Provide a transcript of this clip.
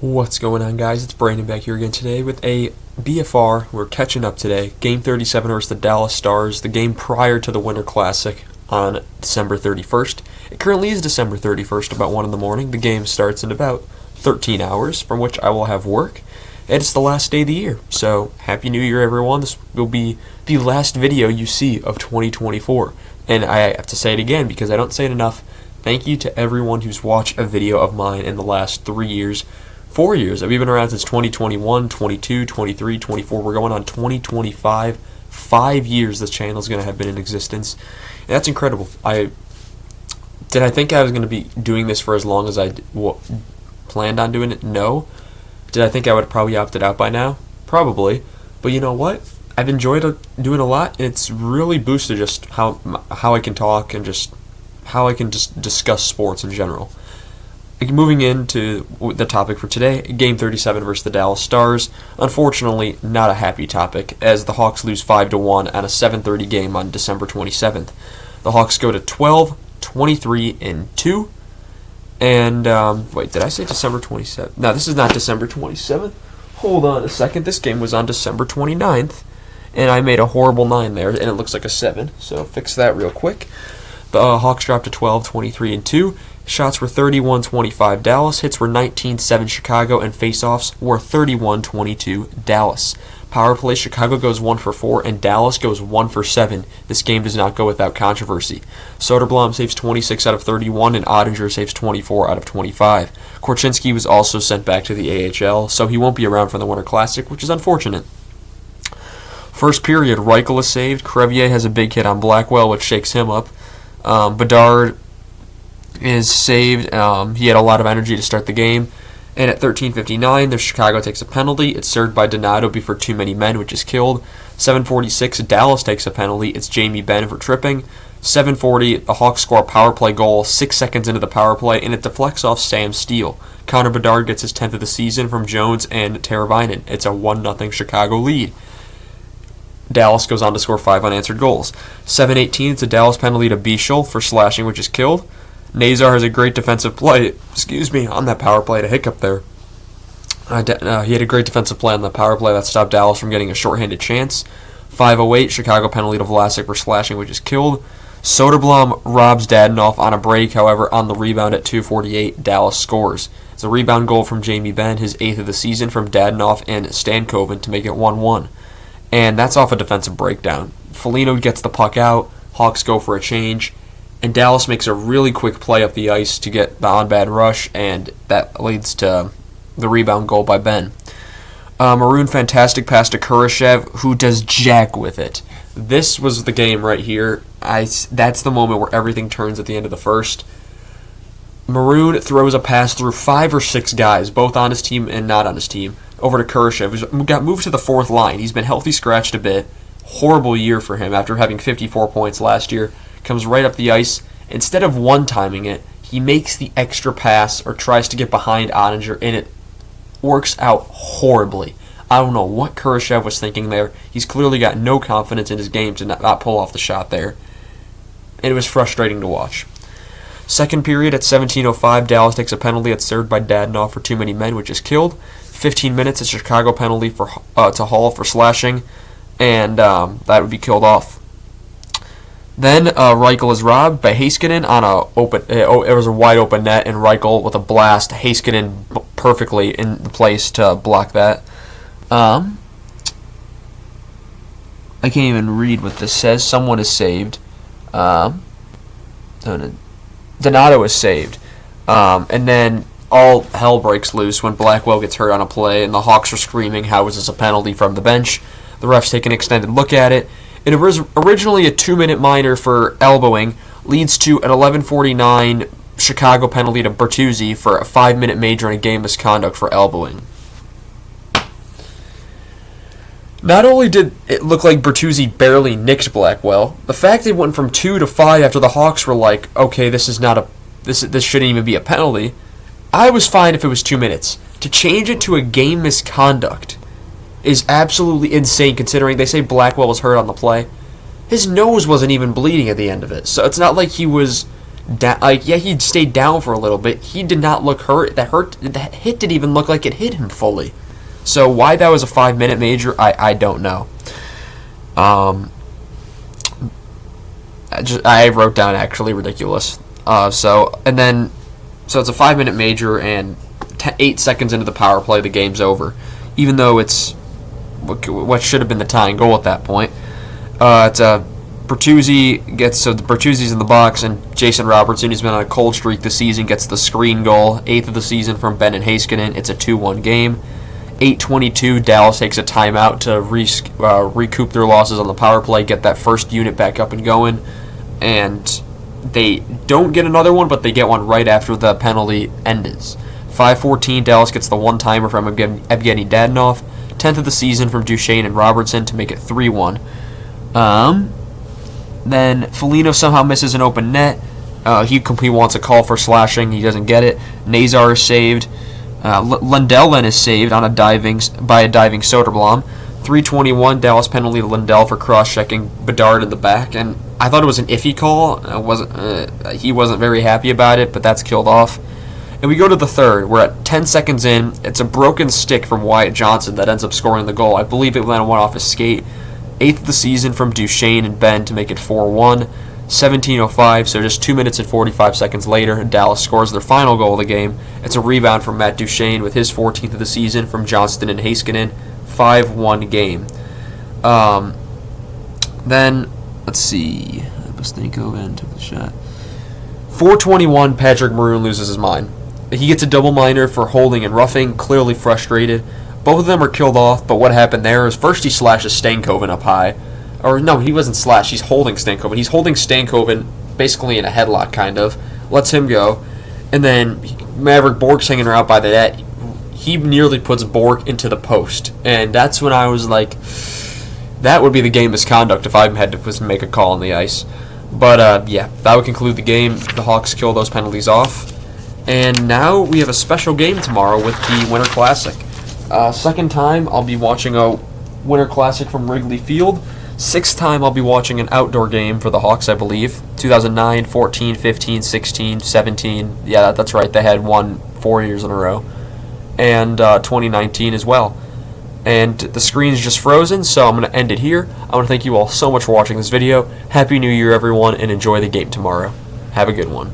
What's going on, guys? It's Brandon back here again today with a BFR. We're catching up today. Game 37 versus the Dallas Stars, the game prior to the Winter Classic on December 31st. It currently is December 31st, about 1 in the morning. The game starts in about 13 hours, from which I will have work. And it's the last day of the year, so Happy New Year, everyone. This will be the last video you see of 2024. And I have to say it again because I don't say it enough. Thank you to everyone who's watched a video of mine in the last 3 years. 4 years. I've been around since 2021, 22, 23, 24. We're going on 2025. 5 years this channel is going to have been in existence. And that's incredible. Did I think I was going to be doing this for as long as I planned on doing it? No. Did I think I would have probably opted out by now? Probably. But you know what? I've enjoyed doing a lot. And it's really boosted just how I can talk and just how I can just discuss sports in general. Moving into the topic for today, Game 37 versus the Dallas Stars. Unfortunately, not a happy topic, as the Hawks lose 5-1 on a 7:30 game on December 27th. The Hawks go to 12, 23, and 2. And, wait, did I say December 27th? No, this is not December 27th. Hold on a second. This game was on December 29th, and I made a horrible 9 there, and it looks like a 7. So fix that real quick. The Hawks dropped to 12, 23, and 2. Shots were 31-25 Dallas, hits were 19-7 Chicago, and faceoffs were 31-22 Dallas. Power play, Chicago goes 1 for 4, and Dallas goes 1 for 7. This game does not go without controversy. Soderblom saves 26 out of 31, and Ottinger saves 24 out of 25. Korchinski was also sent back to the AHL, so he won't be around for the Winter Classic, which is unfortunate. First period, Reichel is saved. Crevier has a big hit on Blackwell, which shakes him up. Bedard is saved. He had a lot of energy to start the game. And at 13:59, the Chicago takes a penalty. It's served by Donato before too many men, which is killed. 7:46, Dallas takes a penalty. It's Jamie Benn for tripping. 7:40, the Hawks score a power play goal 6 seconds into the power play, and it deflects off Sam Steele. Connor Bedard gets his 10th of the season from Jones and Teravainen. It's a 1-0 Chicago lead. Dallas goes on to score 5 unanswered goals. 7:18, it's a Dallas penalty to Bichel for slashing, which is killed. Nazar has a great defensive play, on that power play, to hiccup there. He had a great defensive play on the power play that stopped Dallas from getting a shorthanded chance. 5:08, Chicago penalty to Vlasic for slashing, which is killed. Soderblom robs Dadonov on a break, however, on the rebound at 2:48, Dallas scores. It's a rebound goal from Jamie Benn, his 8th of the season, from Dadonov and Stankoven to make it 1-1. And that's off a defensive breakdown. Foligno gets the puck out, Hawks go for a change, and Dallas makes a really quick play up the ice to get the on-bad rush, and that leads to the rebound goal by Ben. Maroon, fantastic pass to Kurashev, who does jack with it. This was the game right here. That's the moment where everything turns at the end of the first. Maroon throws a pass through 5 or 6 guys, both on his team and not on his team, over to Kurashev, who's got moved to the 4th line. He's been healthy scratched a bit. Horrible year for him after having 54 points last year. Comes right up the ice. Instead of one-timing it, he makes the extra pass or tries to get behind Ottinger, and it works out horribly. I don't know what Kurashev was thinking there. He's clearly got no confidence in his game to not pull off the shot there. And it was frustrating to watch. Second period at 17:05, Dallas takes a penalty that's served by Dadonov for too many men, which is killed. 15 minutes, a Chicago penalty to Hall for slashing, and that would be killed off. Then Reichel is robbed by Heiskanen on it was a wide open net, and Reichel with a blast, Heiskanen perfectly in the place to block that. I can't even read what this says. Someone is saved. Donato is saved. And then all hell breaks loose when Blackwell gets hurt on a play, and the Hawks are screaming, "How is this a penalty?" from the bench. The refs take an extended look at it. It was originally a 2-minute minor for elbowing, leads to an 11:49 Chicago penalty to Bertuzzi for a 5-minute major and a game misconduct for elbowing. Not only did it look like Bertuzzi barely nicked Blackwell, the fact it went from 2 to 5 after the Hawks were like, okay, this shouldn't even be a penalty. I was fine if it was 2 minutes. To change it to a game misconduct is absolutely insane, considering they say Blackwell was hurt on the play. His nose wasn't even bleeding at the end of it, so it's not like he was Yeah, he stayed down for a little bit. He did not look hurt. That hit didn't even look like it hit him fully. So why that was a 5-minute major, I don't know. I wrote down actually ridiculous. So it's a 5-minute major, and 8 seconds into the power play, the game's over. Even though it's what should have been the tying goal at that point. It's a Bertuzzi's in the box, and Jason Robertson, who's been on a cold streak this season, gets the screen goal, 8th of the season from Ben and Heiskanen. It's a 2-1 game. 8:22, Dallas takes a timeout to recoup their losses on the power play, get that first unit back up and going, and they don't get another one, but they get one right after the penalty ends. 5:14, Dallas gets the one-timer from Evgeny Dadonov, 10th of the season from Duchesne and Robertson to make it 3-1. Then Foligno somehow misses an open net. He wants a call for slashing. He doesn't get it. Nazar is saved. Lundell then is saved by a diving Soderblom. 3:21, Dallas penalty to Lundell for cross-checking Bedard in the back, and I thought it was an iffy call. He wasn't very happy about it, but that's killed off. And we go to the third. We're at 10 seconds in. It's a broken stick from Wyatt Johnson that ends up scoring the goal. I believe it went off his skate. 8th of the season from Duchesne and Ben to make it 4-1. 17:05, so just 2 minutes and 45 seconds later, Dallas scores their final goal of the game. It's a rebound from Matt Duchesne with his 14th of the season from Johnston and Heiskanen. 5-1 game. Then, let's see. Bustenko and took the shot. 4:21, Patrick Maroon loses his mind. He gets a double minor for holding and roughing, clearly frustrated. Both of them are killed off, but what happened there is first he slashes Stankoven up high. Or no, he wasn't slashed, he's holding Stankoven. He's holding Stankoven basically in a headlock, kind of. Lets him go. And then Maverick Bork's hanging her out by the net. He nearly puts Bork into the post. And that's when I was like, that would be the game misconduct if I had to make a call on the ice. But yeah, that would conclude the game. The Hawks kill those penalties off. And now we have a special game tomorrow with the Winter Classic. Second time I'll be watching a Winter Classic from Wrigley Field. 6th time I'll be watching an outdoor game for the Hawks, I believe. 2009, 14, 15, 16, 17. Yeah, that's right. They had won 4 years in a row. And 2019 as well. And the screen's just frozen, so I'm going to end it here. I want to thank you all so much for watching this video. Happy New Year, everyone, and enjoy the game tomorrow. Have a good one.